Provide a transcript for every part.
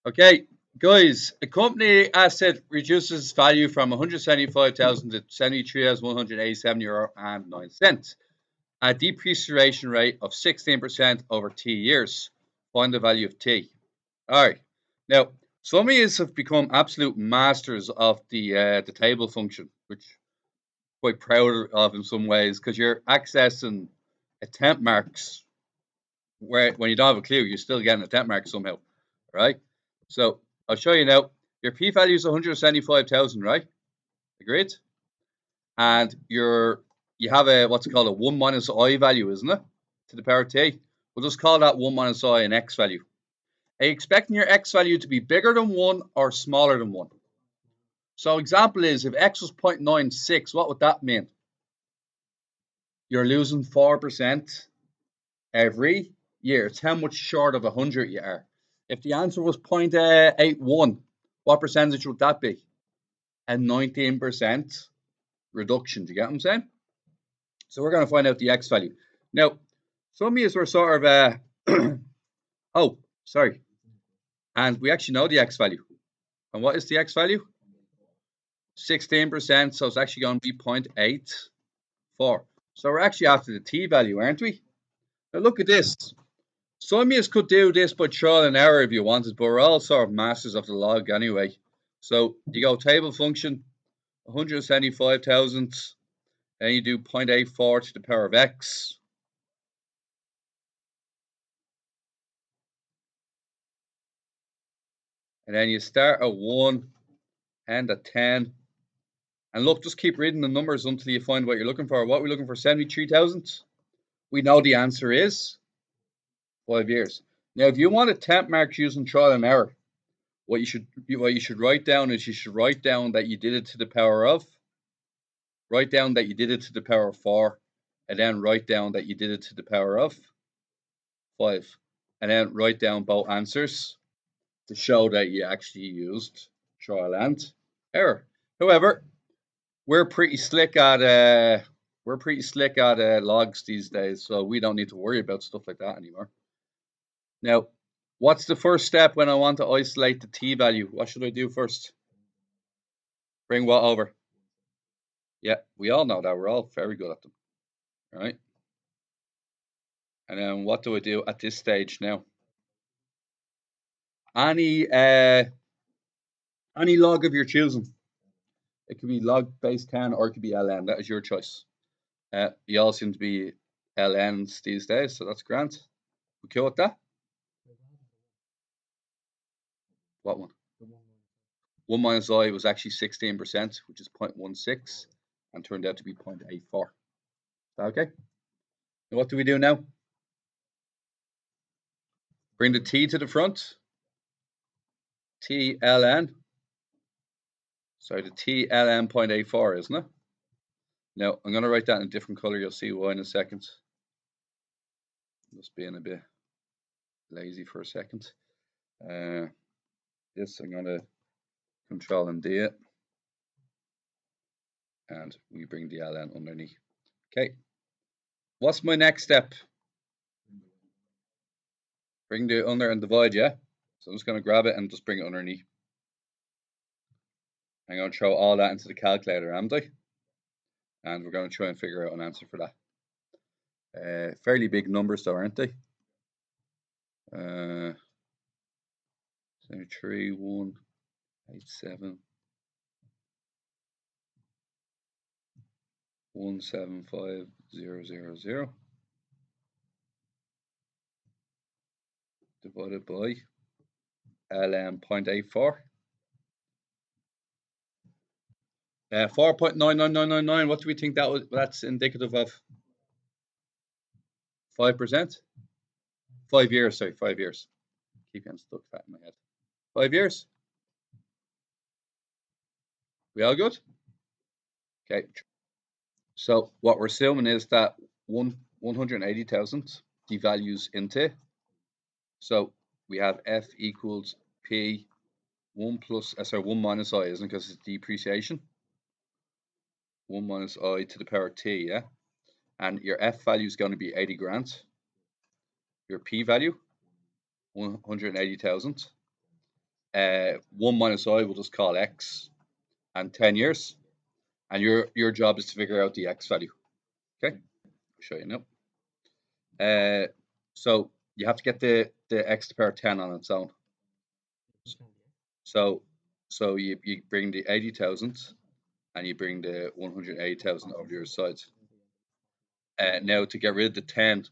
Okay, guys, a company asset reduces value from 175,000 to 73,187 euro and 9 cents. A depreciation rate of 16% over T years. Find the value of T. All right. Now, some of you have become absolute masters of the table function, which I'm quite proud of in some ways, because you're accessing attempt marks where when you don't have a clue, you're still getting attempt marks somehow, right? So I'll show you now. Your p-value is 175,000, right? Agreed? And you have a what's called a 1 minus I value, isn't it? To the power of t. We'll just call that 1 minus I an x value. Are you expecting your x value to be bigger than 1 or smaller than 1? So example is if x was 0.96, what would that mean? You're losing 4% every year. It's how much short of 100 you are. If the answer was 0.81, what percentage would that be? A 19% reduction. Do you get what I'm saying? So we're going to find out the x value. Now, some of you were sort of, oh, sorry. And we actually know the x value. And what is the x value? 16%, so it's actually going to be 0.84. So we're actually after the t value, aren't we? Now look at this. Some of you could do this by trial and error if you wanted, but we're all sort of masters of the log anyway. So you go table function, 175,000, and you do 0.84 to the power of x. And then you start at 1, end at 10. And look, just keep reading the numbers until you find what you're looking for. What are we looking for? 73,000? We know the answer is 5 years. Now, if you want to temp marks using trial and error, what you should write down is you should write down that you did it to the power of, write down that you did it to the power of 4, and then write down that you did it to the power of 5. And then write down both answers to show that you actually used trial and error. However, we're pretty slick at logs these days, so we don't need to worry about stuff like that anymore. Now, what's the first step when I want to isolate the t value? What should I do first? Bring what over? Yeah, we all know that. We're all very good at them, right? And then what do I do at this stage now? Any log of your choosing. It could be log base 10 or it could be ln. That is your choice. You all seem to be ln's these days, so that's grand. We cool with that? What one? 1 minus I was actually 16%, which is 0.16, and turned out to be 0.84. Okay. And what do we do now? Bring the t to the front. T ln. Sorry, the t ln 0.84, isn't it? Now, I'm going to write that in a different color. You'll see why in a second. Just being a bit lazy for a second. This I'm going to Control and D it. And we bring the ln underneath. Okay. What's my next step? Bring the under and divide, yeah? So I'm just going to grab it and just bring it underneath. I'm going to throw all that into the calculator, am I? And we're going to try and figure out an answer for that. Fairly big numbers though, aren't they? 3,187 175,000 divided by ln 0.84. 4.99999. What do we think that's indicative of? 5%? 5 years, sorry, 5 years. Keep getting stuck that in my head. 5 years? We all good? Okay. So what we're assuming is that 180,000 devalues into. So we have f equals p 1 minus I, isn't it? Because it's depreciation. 1 minus I to the power t, yeah? And your f value is going to be 80 grand. Your p value, 180,000. 1 minus I we'll just call x, and 10 years. And your job is to figure out the x value. Okay, I'll show you now. So you have to get the x to the power 10 on its own. So you bring the 80,000 and you bring the 180,000 over your sides. Now to get rid of the 10,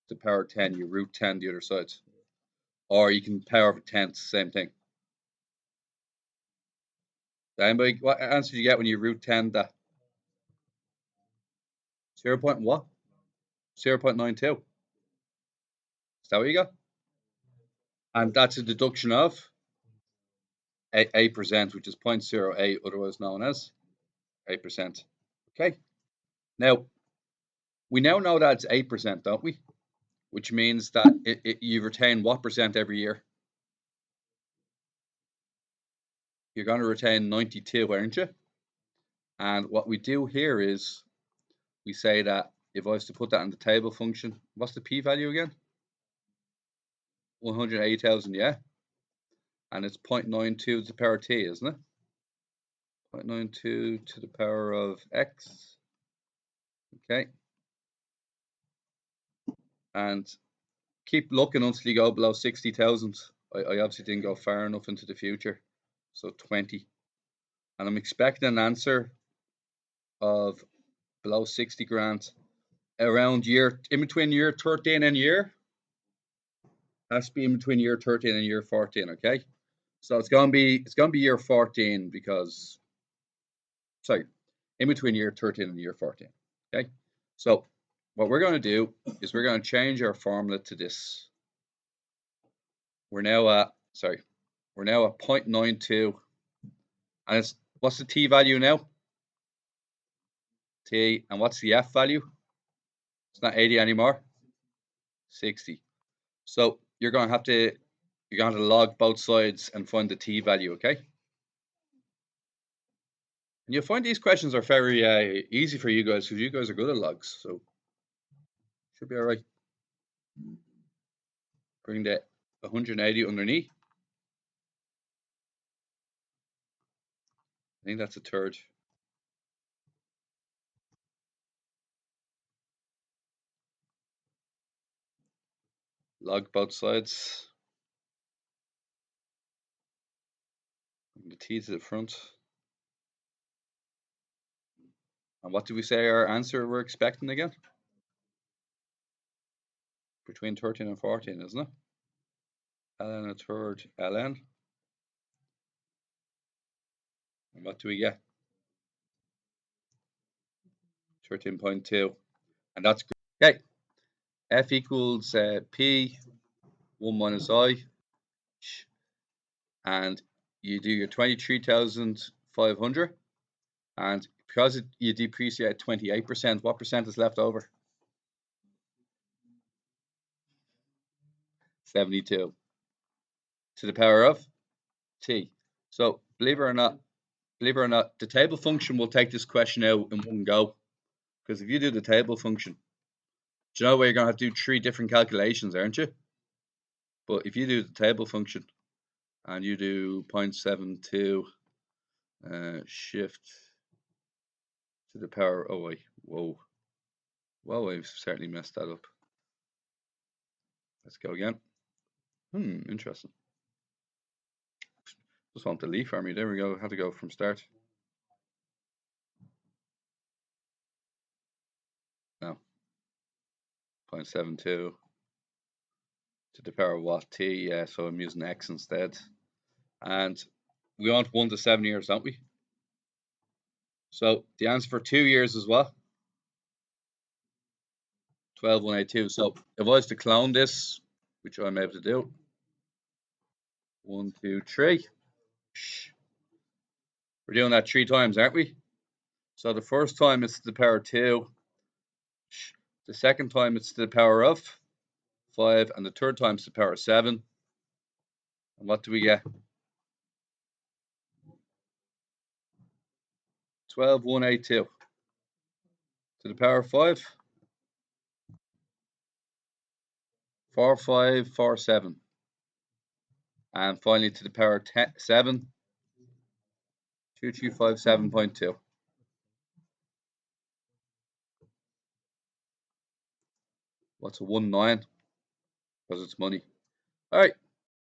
the power 10, you root 10 the other sides. Or you can power of 10, it's the same thing. Anybody, what answer do you get when you root 10 that? 0. What? 0.92. Is that what you got? And that's a deduction of 8%, which is 0.08, otherwise known as 8%. Okay. Now, we now know that it's 8%, don't we? Which means that you retain what percent every year? You're going to retain 92, aren't you? And what we do here is we say that if I was to put that in the table function, what's the p-value again? 180,000, yeah? And it's 0.92 to the power t, isn't it? 0.92 to the power of x. Okay. And keep looking until you go below 60,000. I obviously didn't go far enough into the future. So 20. And I'm expecting an answer of below 60 grand around in between year 13 and year. Has to be in between year 13 and year 14, okay? So it's gonna be year 14 because sorry, in between year 13 and year 14. Okay. So what we're gonna do is we're gonna change our formula to this. We're now at 0.92. And it's what's the t value now? T, and what's the f value? It's not 80 anymore. 60. So you're gonna have to log both sides and find the t value, okay? And you'll find these questions are very easy for you guys because you guys are good at logs, so should be all right. Bring the 180 underneath. I think that's a third. Log both sides. Bring the t to the front. And what did we say our answer we're expecting again? Between 13 and 14, isn't it? ln a third ln. And what do we get? 13.2. And that's great. Okay. F equals P 1 minus I. And you do your 23,500. And because you depreciate 28%, what percent is left over? 72 to the power of t. So believe it or not, the table function will take this question out in one go. Because if you do the table function, do you know where you're going to have to do 3 different calculations, aren't you? But if you do the table function and you do 0.72 shift to the power, oh wait, whoa, I've certainly messed that up. Let's go again. Interesting. Just want the leaf army. There we go. Had to go from start. No. 0.72 to the power of what? T. Yeah, so I'm using x instead. And we want 1 to 7 years, don't we? So the answer for 2 years is what? 12,182. So if I was to clone this, which I'm able to do, 1, 2, 3. We're doing that 3 times, aren't we? So the first time it's to the power 2. The second time it's to the power of 5. And the third time it's to the power of 7. And what do we get? 12,182 to the power of 5. 4547. And finally to the power 7, 2257.2. What's a 19? Because it's money. All right.